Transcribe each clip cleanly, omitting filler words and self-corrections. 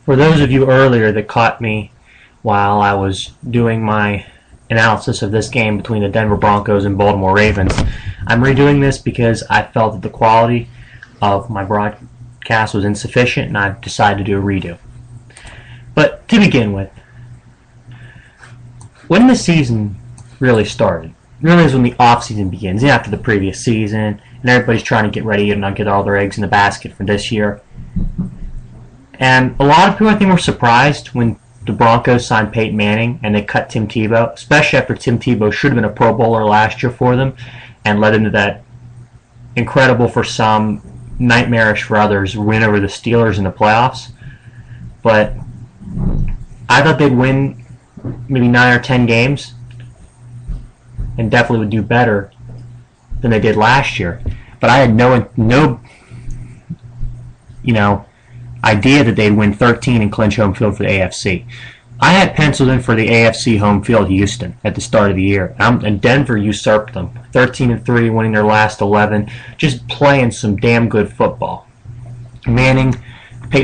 For those of you earlier that caught me while I was doing my analysis of this game between the Denver Broncos and Baltimore Ravens, I'm redoing this because I felt that the quality of my broadcast was insufficient, and I've decided to do a redo. But to begin with, when the season really started, really is when the off-season begins, after the previous season, and everybody's trying to get ready and not get all their eggs in the basket for this year. And a lot of people, I think, were surprised when the Broncos signed Peyton Manning and they cut Tim Tebow, especially after Tim Tebow should have been a Pro Bowler last year for them and led into that incredible for some, nightmarish for others, win over the Steelers in the playoffs. But I thought they'd win maybe 9 or 10 games and definitely would do better than they did last year. But I had no idea that they'd win 13 and clinch home field for the AFC. I had penciled in for the AFC home field Houston at the start of the year, and Denver usurped them, 13-3, winning their last 11, just playing some damn good football. Peyton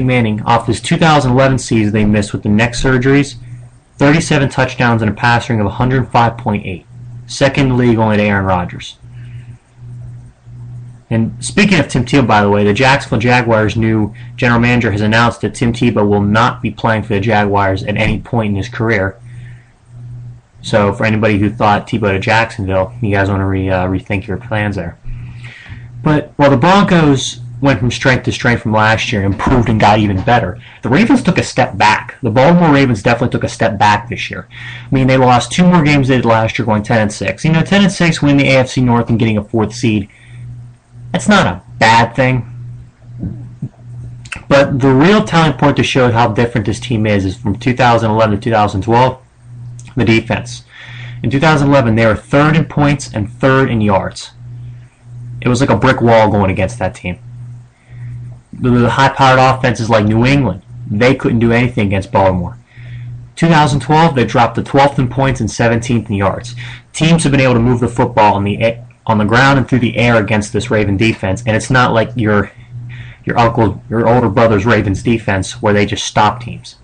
Manning, off his 2011 season they missed with the neck surgeries, 37 touchdowns and a pass rating of 105.8, second in the league only to Aaron Rodgers. And speaking of Tim Tebow, by the way, the Jacksonville Jaguars' new general manager has announced that Tim Tebow will not be playing for the Jaguars at any point in his career. So for anybody who thought Tebow to Jacksonville, you guys want to rethink your plans there. But while the Broncos went from strength to strength from last year, improved and got even better, the Ravens took a step back. The Baltimore Ravens definitely took a step back this year. I mean, they lost 2 more games they did last year, going 10-6. 10-6, winning the AFC North and getting a 4th seed. That's not a bad thing. But the real telling point to show how different this team is from 2011 to 2012, the defense. In 2011, they were 3rd in points and 3rd in yards. It was like a brick wall going against that team. The high-powered offenses like New England, they couldn't do anything against Baltimore. 2012, they dropped the 12th in points and 17th in yards. Teams have been able to move the football on the ground and through the air against this Raven defense, and it's not like your older brother's Ravens defense where they just stop teams.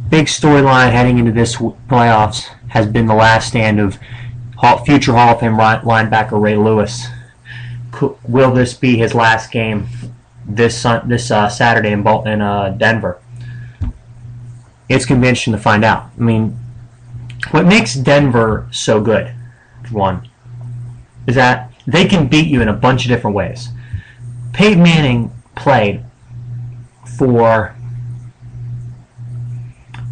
Big storyline heading into this playoffs has been the last stand of future Hall of Fame linebacker Ray Lewis. Will this be his last game this Saturday in Denver? It's convention to find out. I mean, what makes Denver so good, one, is that they can beat you in a bunch of different ways. Peyton Manning played for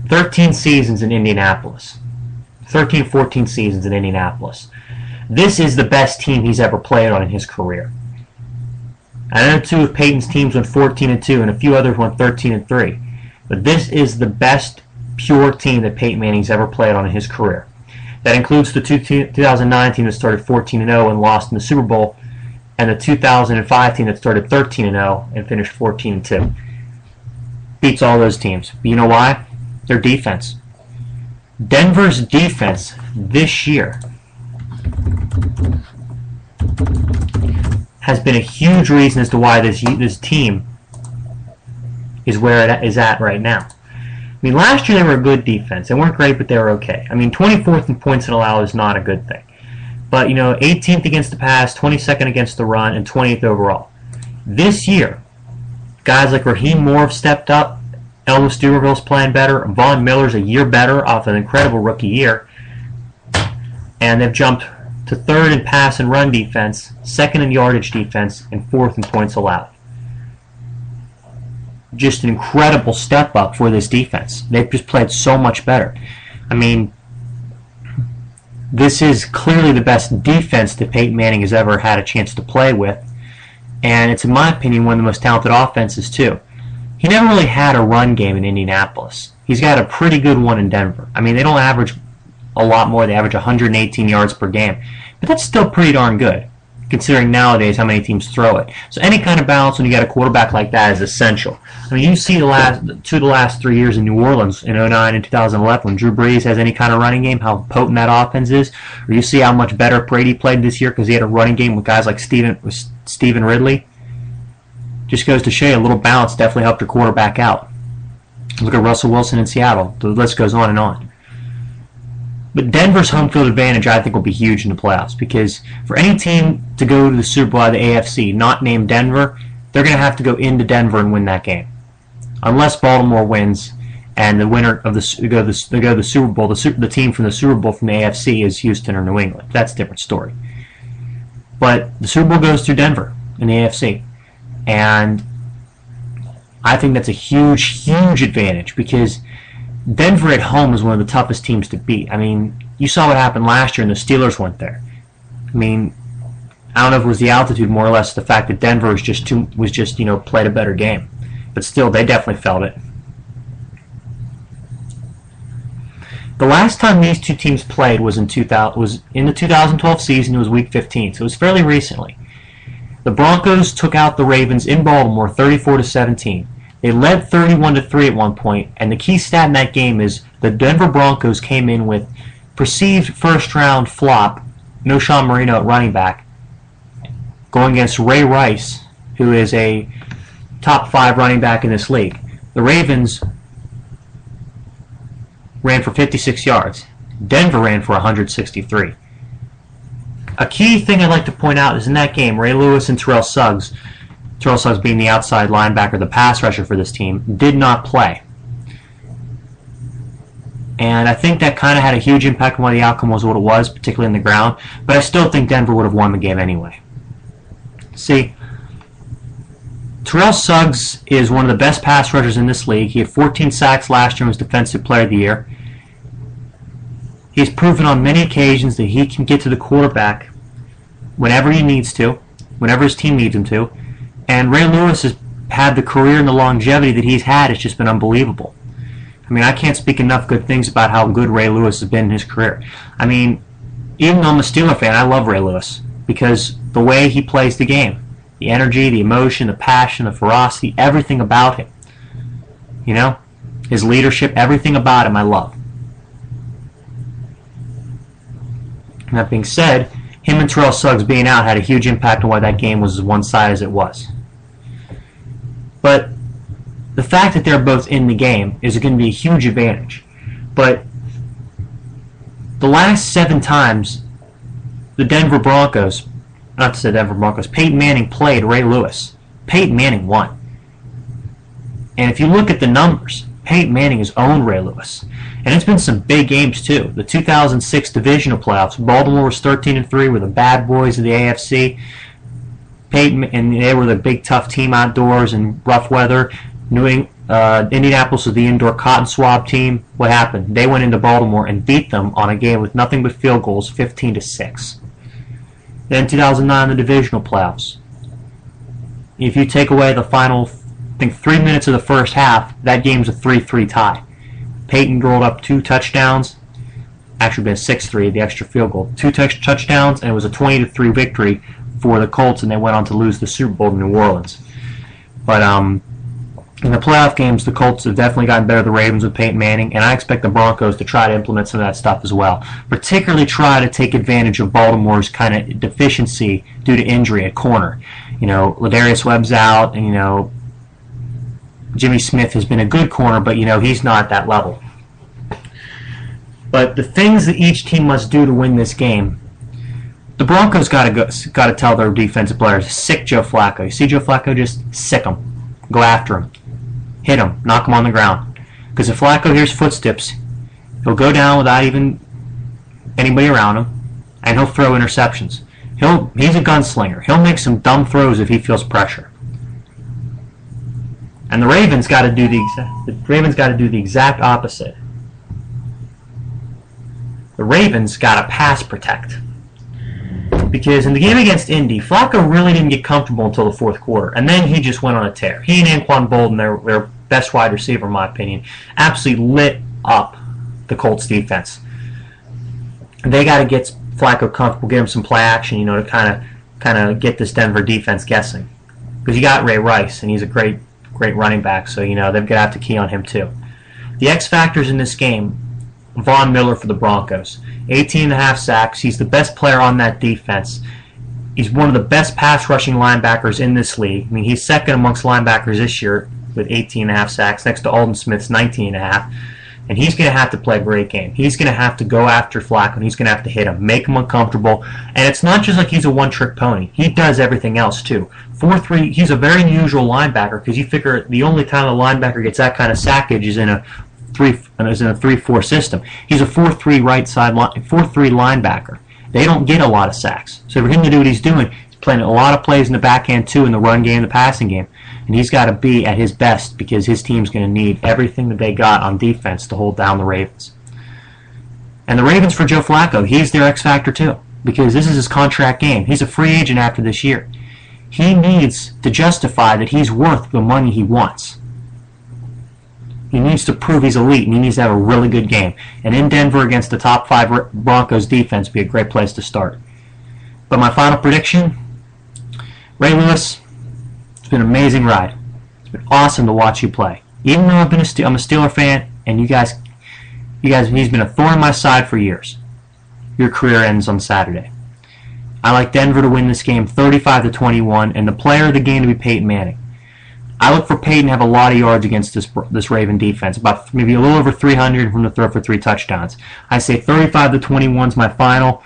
13 seasons in Indianapolis. 14 seasons in Indianapolis. This is the best team he's ever played on in his career. I know 2 of Peyton's teams went 14-2 and a few others went 13-3. But this is the best pure team that Peyton Manning's ever played on in his career. That includes the 2009 team that started 14-0 and lost in the Super Bowl, and the 2005 team that started 13-0 and finished 14-2. Beats all those teams. But you know why? Their defense. Denver's defense this year has been a huge reason as to why this team is where it is at right now. I mean, last year they were a good defense. They weren't great, but they were okay. I mean, 24th in points allowed is not a good thing. But, 18th against the pass, 22nd against the run, and 20th overall. This year, guys like Raheem Moore have stepped up. Elvis Dumerville's playing better. Von Miller's a year better off an incredible rookie year. And they've jumped to 3rd in pass and run defense, 2nd in yardage defense, and 4th in points allowed. Just an incredible step up for this defense. They've just played so much better. I mean, this is clearly the best defense that Peyton Manning has ever had a chance to play with, and it's, in my opinion, one of the most talented offenses, too. He never really had a run game in Indianapolis. He's got a pretty good one in Denver. I mean, they don't average a lot more. They average 118 yards per game, but that's still pretty darn good, considering nowadays how many teams throw it. So any kind of balance when you got a quarterback like that is essential. I mean, you see the last 3 years in New Orleans in 2009 and 2011 when Drew Brees has any kind of running game, how potent that offense is. Or you see how much better Brady played this year because he had a running game with guys like Stephen Ridley. Just goes to show you a little balance definitely helped your quarterback out. Look at Russell Wilson in Seattle. The list goes on and on. But Denver's home field advantage, I think, will be huge in the playoffs, because for any team to go to the Super Bowl out of the AFC, not named Denver, they're going to have to go into Denver and win that game. Unless Baltimore wins, and the winner of the go to the Super Bowl, the team from the Super Bowl from the AFC is Houston or New England. That's a different story. But the Super Bowl goes through Denver in the AFC, and I think that's a huge, huge advantage, because Denver at home is one of the toughest teams to beat. I mean, you saw what happened last year, and the Steelers went there. I mean, I don't know if it was the altitude, more or less the fact that Denver was just played a better game, but still, they definitely felt it. The last time these two teams played was in the 2012 season. It was Week 15, so it was fairly recently. The Broncos took out the Ravens in Baltimore 34-17. They led 31-3 at one point, and the key stat in that game is the Denver Broncos came in with perceived first-round flop, no Sean Marino at running back, going against Ray Rice, who is a top 5 running back in this league. The Ravens ran for 56 yards. Denver ran for 163. A key thing I'd like to point out is in that game, Ray Lewis and Terrell Suggs being the outside linebacker, the pass rusher for this team, did not play. And I think that kind of had a huge impact on why the outcome was what it was, particularly in the ground. But I still think Denver would have won the game anyway. See, Terrell Suggs is one of the best pass rushers in this league. He had 14 sacks last year and was Defensive Player of the Year. He's proven on many occasions that he can get to the quarterback whenever he needs to, whenever his team needs him to. And Ray Lewis has had the career and the longevity that he's had. It's just been unbelievable. I mean, I can't speak enough good things about how good Ray Lewis has been in his career. I mean, even though I'm a Steeler fan, I love Ray Lewis because the way he plays the game, the energy, the emotion, the passion, the ferocity, everything about him. You know? His leadership, everything about him I love. And that being said, him and Terrell Suggs being out had a huge impact on why that game was as one-sided as it was. But the fact that they're both in the game is going to be a huge advantage. But the last 7 times the Denver Broncos, not to say Denver Broncos, Peyton Manning played Ray Lewis, Peyton Manning won. And if you look at the numbers, Peyton Manning has owned Ray Lewis. And it's been some big games too. The 2006 Divisional Playoffs, Baltimore was 13-3, were the bad boys of the AFC. Peyton, and they were the big tough team outdoors in rough weather. Indianapolis was the indoor cotton swab team. What happened? They went into Baltimore and beat them on a game with nothing but field goals, 15-6. Then 2009, the Divisional Playoffs. If you take away the final, I think 3 minutes of the first half, that game's a 3-3 tie. Peyton rolled up 2 touchdowns. Actually, been a 6-3, the extra field goal. 2 touchdowns, and it was a 20-3 victory for the Colts, and they went on to lose the Super Bowl to New Orleans. But in the playoff games, the Colts have definitely gotten better than the Ravens with Peyton Manning, and I expect the Broncos to try to implement some of that stuff as well. Particularly try to take advantage of Baltimore's kind of deficiency due to injury at corner. You know, Ladarius Webb's out, and, you know, Jimmy Smith has been a good corner, but, you know, he's not at that level. But the things that each team must do to win this game, the Broncos got to tell their defensive players, sick Joe Flacco. You see Joe Flacco, just sick him. Go after him. Hit him. Knock him on the ground. Because if Flacco hears footsteps, he'll go down without even anybody around him, and he'll throw interceptions. He's a gunslinger. He'll make some dumb throws if he feels pressure. And the Ravens got to do the exact opposite. The Ravens got to pass protect. Because in the game against Indy, Flacco really didn't get comfortable until the fourth quarter, and then he just went on a tear. He and Anquan Bolden, their best wide receiver, in my opinion, absolutely lit up the Colts defense. And they got to get Flacco comfortable, get him some play action, you know, to kind of get this Denver defense guessing. Because you got Ray Rice, and he's a great running back, so, you know, they've got to have to key on him too. The X factors in this game, Von Miller for the Broncos, 18.5 sacks. He's the best player on that defense. He's one of the best pass rushing linebackers in this league. I mean, he's second amongst linebackers this year with 18.5 sacks, next to Alden Smith's 19.5. And he's going to have to play a great game. He's going to have to go after Flacco, and he's going to have to hit him, make him uncomfortable. And it's not just like he's a one-trick pony. He does everything else, too. 4-3, he's a very unusual linebacker, because you figure the only time a linebacker gets that kind of sackage is in a 3-4 system. He's a 4-3 right side, 4-3 linebacker. They don't get a lot of sacks. So for him to do what he's doing, he's playing a lot of plays in the backhand, too, in the run game, the passing game. And he's got to be at his best because his team's going to need everything that they got on defense to hold down the Ravens. And the Ravens, for Joe Flacco, he's their X factor too, because this is his contract game. He's a free agent after this year. He needs to justify that he's worth the money he wants. He needs to prove he's elite, and he needs to have a really good game. And in Denver against the top 5 Broncos defense would be a great place to start. But my final prediction, Ray Lewis, it's been an amazing ride. It's been awesome to watch you play. Even though I'm a Steeler fan, and you guys, he's been a thorn in my side for years. Your career ends on Saturday. I like Denver to win this game 35-21, and the player of the game to be Peyton Manning. I look for Peyton to have a lot of yards against this Raven defense, about maybe a little over 300 from the throw for 3 touchdowns. I say 35-21 is my final.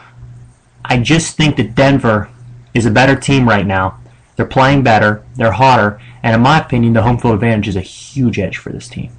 I just think that Denver is a better team right now. They're playing better, they're hotter, and in my opinion, the home field advantage is a huge edge for this team.